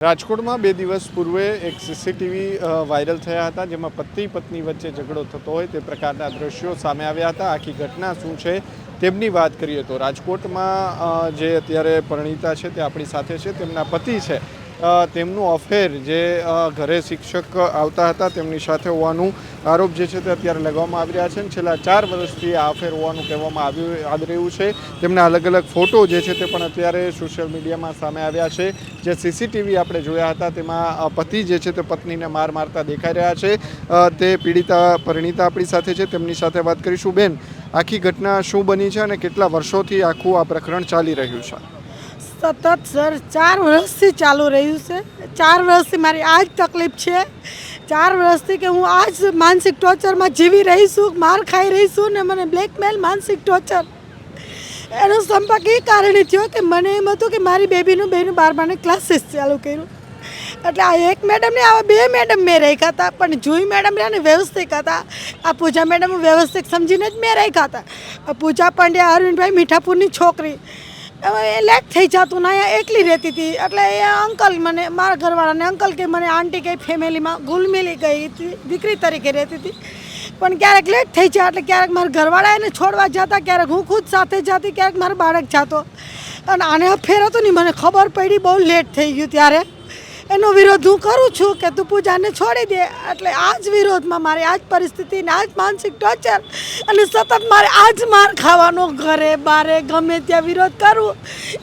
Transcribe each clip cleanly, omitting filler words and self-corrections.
રાજકોટમાં 2 દિવસ પૂર્વે એક સીસીટીવી વાયરલ થયા હતા, જેમાં પતિ પત્ની વચ્ચે ઝઘડો થતો હોય તે પ્રકારના દ્રશ્યો સામે આવ્યા હતા. આખી ઘટના શું છે તેમની વાત કરીએ તો રાજકોટમાં જે અત્યારે પરિણીતા છે તે આપણી સાથે છે. તેમના પતિ છે, તેમનું અફેર જે ઘરે શિક્ષક આવતા હતા તેમની સાથે હોવાનું આરોપ જે છે તે અત્યારે લગાવવામાં આવી રહ્યા છે. છેલ્લા 4 વર્ષથી આ અફેર હોવાનું કહેવામાં આવી રહ્યું છે. તેમના અલગ અલગ ફોટો જે છે તે પણ અત્યારે સોશિયલ મીડિયામાં સામે આવ્યા છે. જે સીસીટીવી આપણે જોયા હતા તેમાં પતિ જે છે તે પત્નીને માર મારતા દેખાઈ રહ્યા છે. તે પીડિતા પરિણીતા આપણી સાથે છે, તેમની સાથે વાત કરીશું. બેન, આખી ઘટના શું બની છે અને કેટલા વર્ષોથી આખું આ પ્રકરણ ચાલી રહ્યું છે? સતત સર 4 વર્ષથી ચાલુ રહ્યું છે. 4 વર્ષથી મારી આ જ તકલીફ છે. 4 વર્ષથી કે હું આ જ માનસિક ટોર્ચરમાં જીવી રહી છું, માર ખાઈ રહી છું ને મને બ્લેકમેલ, માનસિક ટોર્ચર. એનો સંપર્ક એ કારણે થયો કે મને એમ હતું કે મારી બેબીનું 12માના ક્લાસીસ ચાલુ કર્યું. એટલે આ એક મેડમ ને આવા 2 મેડમ મેં રાખ્યા હતા, પણ જુઈ મેડમ રહ્યા ને વ્યવસ્થિત હતા. આ પૂજા મેડમ વ્યવસ્થિત સમજીને જ મેં રાખ્યા હતા. પૂજા પંડ્યા, અરવિંદભાઈ મીઠાપુરની છોકરી, એ લેટ થઈ જતું ને અહીંયા એકલી રહેતી હતી. એટલે એ અંકલ મને, મારા ઘરવાળાને અંકલ કે મને આંટી કંઈ ફેમિલીમાં ઘુલમિલી ગઈ હતી, દીકરી તરીકે રહેતી હતી. પણ ક્યારેક લેટ થઈ જાય એટલે ક્યારેક મારા ઘરવાળા એને છોડવા જતા, ક્યારેક હું ખુદ સાથે જતી, ક્યારેક મારો બાળક જતો. અને આને અફેર હતું ને મને ખબર પડી બહુ લેટ થઈ ગયું ત્યારે. એનો વિરોધ હું કરું છું કે તું પૂજાને છોડી દે. એટલે આ જ વિરોધમાં મારી આ જ પરિસ્થિતિ ને આ જ માનસિક ટોર્ચર અને સતત મારે આ જ માર ખાવાનો, ઘરે બારે ગમે ત્યાં વિરોધ કરું.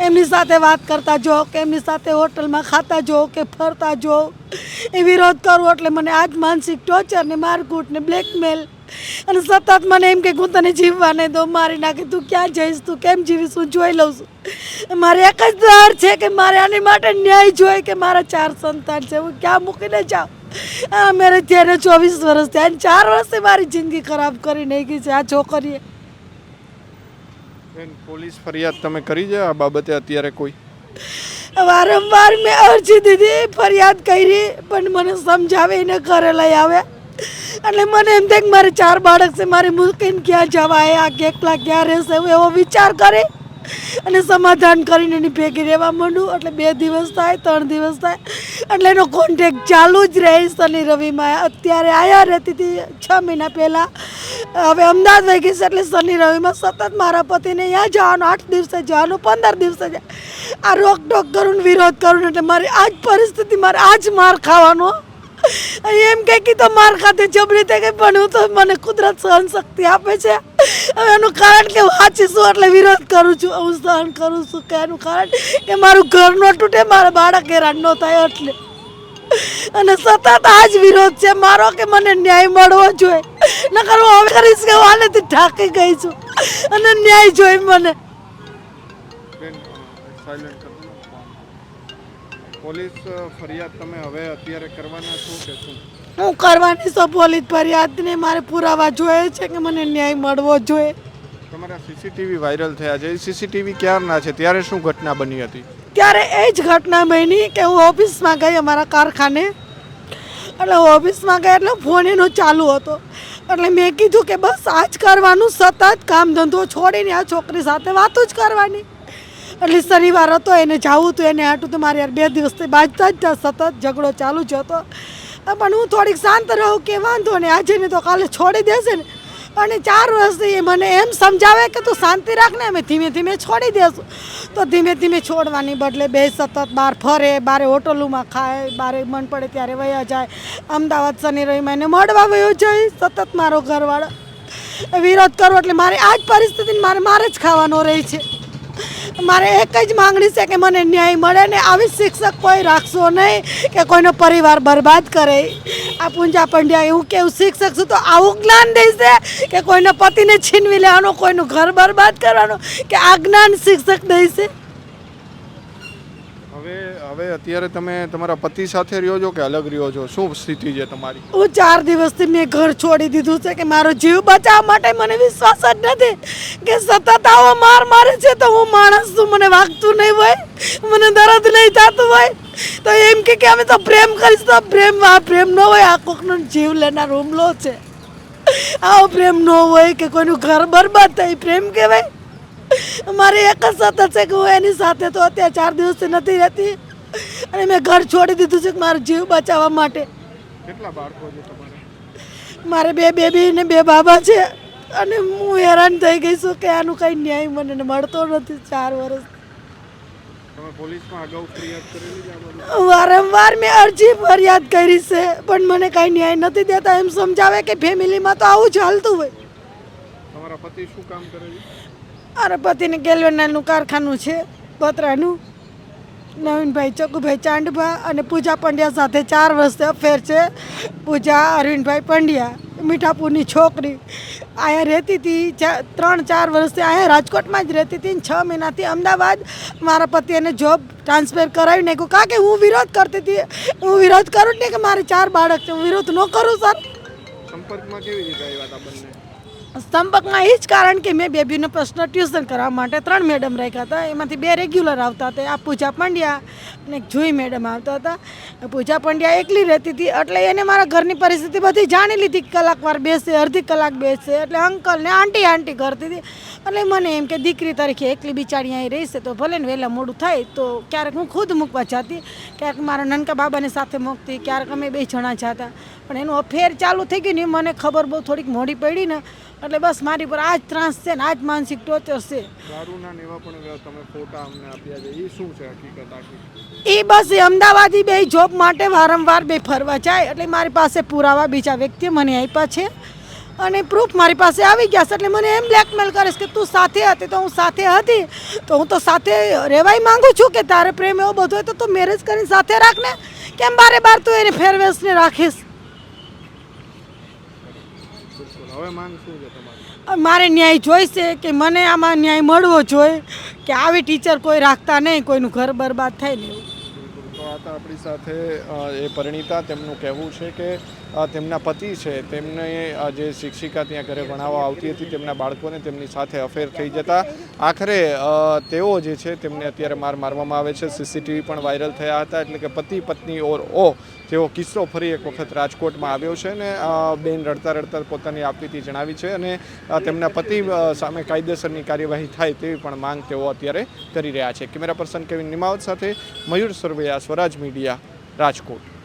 એમની સાથે વાત કરતા જો કે એમની સાથે હોટલમાં ખાતા જો કે ફરતા જો, એ વિરોધ કરું. એટલે મને આ જ માનસિક ટોર્ચર ને મારકૂટ ને બ્લેકમેલ અને સતત મને એમ કે હું તને જીવવા નહીં દઉં, મારી નાખી, તું ક્યાં જઈશ, તું કેમ જીવીશ, હું જોઈ લઉં છું. મારે એક જ ડર છે કે મારે આની માટે ન્યાય જોઈએ કે મારા 4 સંતાન છે, હું ક્યાં મૂકીને જાઉં. મેરે થઈને 24 વર્ષ થયા, 4 વર્ષથી મારી જિંદગી ખરાબ કરી નાખી છે આ છોકરીએ. પોલીસ ફરિયાદ તમે કરી છે આ બાબતે અત્યારે? કોઈ વારંવાર મેં અરજી દીધી, ફરિયાદ કરી, પણ મને સમજાવે એને ઘરે લઈ આવે. એટલે મને એમ થાય કે મારે 4 બાળક છે, મારે મૂકીને ક્યાં જવાય, આ એકલા ક્યાં રહેશે, એવો વિચાર કરે અને સમાધાન કરીને એની ભેગી રહેવા માંડું. એટલે 2 દિવસ થાય, 3 દિવસ થાય, એટલે એનો કોન્ટેક્ટ ચાલુ જ રહે. શનિ રવિમાં અત્યારે આવ્યા રહેતી હતી 6 મહિના પહેલાં, હવે અમદાવાદ વહી ગઈ છે. એટલે શનિ રવિમાં સતત મારા પતિને અહીંયા જવાનું, 8 દિવસે જવાનું, 15 દિવસે જાય. આ રોકટોક કરું, વિરોધ કરું, એટલે મારી આ જ પરિસ્થિતિ, મારે આ જ માર ખાવાનો. એમ કે તો માર ખાતે જબરી થઈ ગઈ, પણ હું તો મને કુદરત સહન શક્તિ આપે છે. હવે એનું કારણ કે વાંચી છું એટલે વિરોધ કરું છું, હું સહન કરું છું. કે એનું કારણ કે મારું ઘર ન તૂટે, મારા બાળક હેરાન ન થાય એટલે. અને સતત આ જ વિરોધ છે મારો કે મને ન્યાય મળવો જોઈએ. નકર હું હવે કરીશ કે હું આનેથી ઢાંકી ગઈ છું અને ન્યાય જોઈએ મને. પોલીસ ફરિયાદ તમે હવે અત્યારે કરવાના છો કે શું? હું કરવાની છું પોલીસ ફરિયાદ ને મારે પુરાવા જોઈએ છે કે મને ન્યાય મળવો જોઈએ. તમારા સીસીટીવી વાયરલ થયા છે, એ સીસીટીવી ક્યારના છે? ત્યારે શું ઘટના બની હતી? ત્યારે એ જ ઘટના બની કે હું ઓફિસમાં ગઈ અમારા કારખાને. એટલે ઓફિસમાં ગઈ એટલે ફોન એનો ચાલુ હતો. એટલે મેં કીધું કે બસ આ જ કરવાનું, સતત કામ ધંધો છોડીને આ છોકરી સાથે વાતો જ કરવાની. એટલે શનિવાર હતો, એને જવું હતું, એને હાટું તો મારે 2 દિવસથી બાજતા જ સતત ઝઘડો ચાલુ જ હતો. પણ હું થોડીક શાંત રહું કે વાંધો નહીં, આજે ને તો કાલે છોડી દેશે ને. અને 4 વર્ષથી મને એમ સમજાવે કે તું શાંતિ રાખ ને, અમે ધીમે ધીમે છોડી દેશું. તો ધીમે ધીમે છોડવાની બદલે બે સતત બહાર ફરે, બારે હોટલોમાં ખાય, બારે મન પડે ત્યારે વયા જાય. અમદાવાદ શનિ રવિમાં એને મળવા વયો જાય સતત મારો ઘરવાળો. વિરોધ કરો એટલે મારે આ જ પરિસ્થિતિ મારે જ ખાવાનો રહે છે. મારે એક જ માંગણી છે કે મને ન્યાય મળે ને આવી શિક્ષક કોઈ રાખશો નહીં કે કોઈનો પરિવાર બરબાદ કરે. આ પૂંજા પંડ્યા એવું કેવું શિક્ષક છું તો આવું જ્ઞાન દેશે કે કોઈના પતિને છીનવી લેવાનો, કોઈનું ઘર બરબાદ કરવાનો, કે આ જ્ઞાન શિક્ષક દેશે? હવે અત્યારે તમે તમારા પતિ સાથે રહ્યો છો કે અલગ રહ્યો છો? શું સ્થિતિ છે તમારી? હું 4 દિવસથી મેં ઘર છોડી દીધું છે કે મારો જીવ બચાવવા માટે મને વિશ્વાસ જ નથી કે સતત આવો માર મારે છે. તો હું માણસ છું, મને વાગતું નહીં હોય, મને દર્દ નહીં થતું હોય તો એમ કે અમે તો પ્રેમ કરીશ. તો પ્રેમ ન હોય, આ કોકનો જીવ લેનાર હુમલો છે. આવો પ્રેમ ન હોય કે કોઈનું ઘર બરબાદ થાય, પ્રેમ કહેવાય? મારે એક જ સતત છે કે હું એની સાથે તો અત્યારે 4 દિવસથી નથી રહેતી. અને મેં ઘર છોડી દીધું છે મારો જીવ બચાવવા માટે. કેટલા બાળકો છે તમારે? મારે 2 બેબી ને 2 બાબા છે અને હું હેરાન થઈ ગઈ છું કે આનું કંઈ ન્યાય મને મળતો નથી 4 વર્ષ. તમે પોલીસમાં અગાઉ ફરિયાદ કરેલી છે આ બાબતે? વારંવાર મેં અરજી ફરિયાદ કરી છે પણ મને કાંઈ ન્યાય નથી દેતા. એમ સમજાવે કે ફેમિલીમાં તો આવું ચાલતું હોય. તમારા પતિ શું કામ કરે છે? મારા પતિને ગેલ્વેનાનું કારખાનું છે પતરાનું. નવીનભાઈ ચકુભાઈ ચાંદભા અને પૂજા પંડ્યા સાથે 4 વર્ષથી અફેર છે. પૂજા અરવિંદભાઈ પંડ્યા મીઠાપુરની છોકરી અહીંયા રહેતી હતી. 3-4 વર્ષથી અહીંયા રાજકોટમાં જ રહેતી હતી. 6 મહિનાથી અમદાવાદ મારા પતિ એને જોબ ટ્રાન્સફર કરાવી નાખ્યું. કારણ કે હું વિરોધ કરતી હતી. હું વિરોધ કરું જ નહીં કે મારે 4 બાળક છે. હું વિરોધ ન કરું સર. સંપર્કમાં કેવી રીતે આવ્યા હતા બંને? સંપર્કમાં એ જ કારણ કે મેં બેબીનો પર્સનલ ટ્યુશન કરવા માટે 3 મેડમ રાખ્યા હતા. એમાંથી 2 રેગ્યુલર આવતા હતા. આ પૂજા પંડ્યા અને એક જુઈ મેડમ આવતા હતા. પૂજા પંડ્યા એકલી રહેતી હતી એટલે એને મારા ઘરની પરિસ્થિતિ બધી જાણી લીધી. કલાકવાર બેસે, અડધી કલાક બેસે એટલે અંકલ ને આંટી કરતી હતી. એટલે મને એમ કે દીકરી તરીકે એકલી બિચારી અહીં રહેશે તો ભલે ને વહેલા મોડું થાય તો ક્યારેક હું ખુદ મૂકવા જતી, ક્યારેક મારા નનકા બાબાને સાથે મૂકતી, ક્યારેક અમે 2 જણા જતા. પણ એનું અફેર ચાલુ થઈ ગયું ને મને ખબર બહુ થોડીક મોડી પડી ને એટલે બસ મારી પર આ જ ત્રાસ છે ને આ જ માનસિક ટોર્ચર છે. દારૂના ને એવા પણ તમે ફોટા અમને આપ્યા છે, એ શું છે હકીકત આખી? એ બસ એ અમદાવાદી 2 જોબ માટે વારંવાર 2 ફરવા જાય એટલે મારી પાસે પુરાવા બીજા વ્યક્તિએ મને આપ્યા છે અને પ્રૂફ મારી પાસે આવી ગયા છે. એટલે મને એમ બ્લેકમેલ કરે છે કે તું સાથે હતી તો હું સાથે હતી તો હું તો સાથે રહેવાય માંગુ છું કે તારે પ્રેમ એવો બધો હોય તો તું મેરેજ કરીને સાથે રાખને, કેમ બાર તું એને ફેરવેસને રાખીશ. હવે માંગ શું છે તમારી? મારે ન્યાય જોઈશે કે મને આમાં ન્યાય મળવો જોઈએ કે આવી ટીચર કોઈ રાખતા નહીં, કોઈનું ઘર બરબાદ થાય ને એવું. તો આ તો આપણી સાથે એ પરિણીતા, તેમનું કહેવું છે કે તેમના પતિ છે તેમને જે શિક્ષિકા ત્યાં ઘરે ભણાવવા આવતી હતી તેમના બાળકોને તેમની સાથે અફેર થઈ જતા આખરે તેઓ જે છે તેમને અત્યારે મારવામાં આવે છે. સીસીટીવી પણ વાયરલ થયા હતા. એટલે કે પતિ પત્ની ઓર જેવો કિસ્સો ફરી એક વખત રાજકોટમાં આવ્યો છે અને બેન રડતા પોતાની આપવીતી જણાવી છે અને તેમના પતિ સામે કાયદેસરની કાર્યવાહી થાય તેવી પણ માંગ તેઓ અત્યારે કરી રહ્યા છે. કેમેરા પર્સન કેવિન નિમાવત સાથે મયુર સરવૈયા, સ્વરાજ મીડિયા, રાજકોટ.